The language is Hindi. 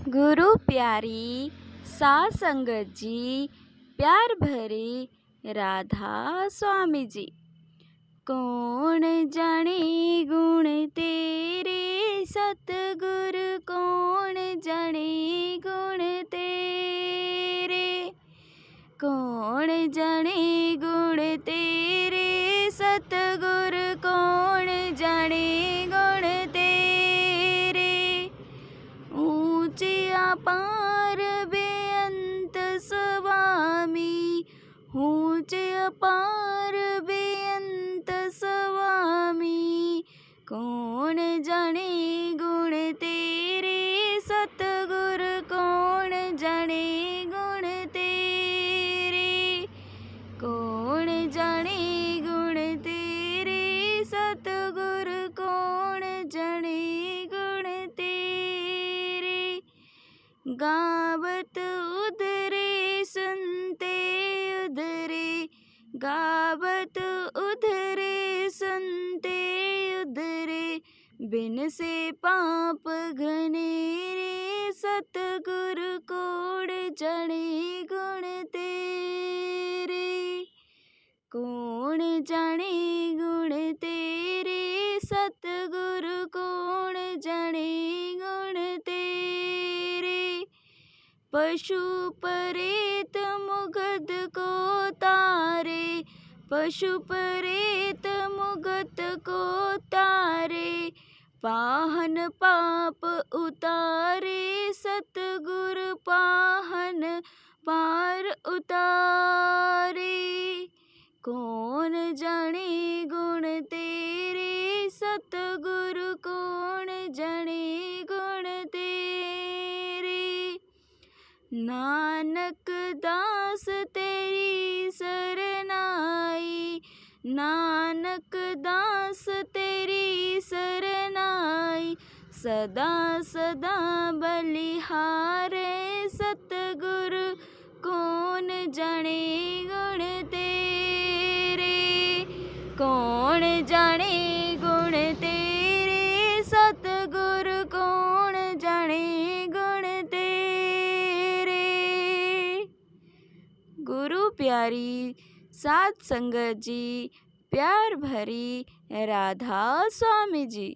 गुरु प्यारी सात संगत जी, प्यार भरी राधा स्वामी जी। कौन जाने गुण तेरे सतगुरु, कौन जाने गुण तेरे, कौन जाने गुण तेरे सतगुरु, कौन जाने गुण तेरे। ऊंचे अपार बेअंत स्वामी, ऊंचे अपार बेअंत स्वामी। कौन जाने गुण तेरे सतगुरु, कौन जाने गुण तेरे, कौन जाने गुण तेरे सतगुरु, कौन जाने गुण तेरे। गावत उधरे सुनते उधरे, गावत उधरे सुनते उधरे। बिन से पाप घनेरे सतगुरु, कौन जाने गुण तेरे, कौन जाने गुण तेरे सतगुरु, कौन जाने गुण तेरे। पशु परेत मुगध को तारे, पशु परेत मुगध को तारे। पाहन पाप उतारे सतगुरु, पाहन पार उतारे। कौन जाने गुण तेरे सतगुरु, कौन जाने गुण तेरे। नानक दास तेरी सरनाई, नानक दास तेरी सरनाई। सदा सदा बलिहारे सतगुरु, कौन जाने गुण तेरे, कौन जाने गुण तेरे सतगुरु, कौन जाने गुण तेरे। गुरु प्यारी सात संगत जी, प्यार भरी राधा स्वामी जी।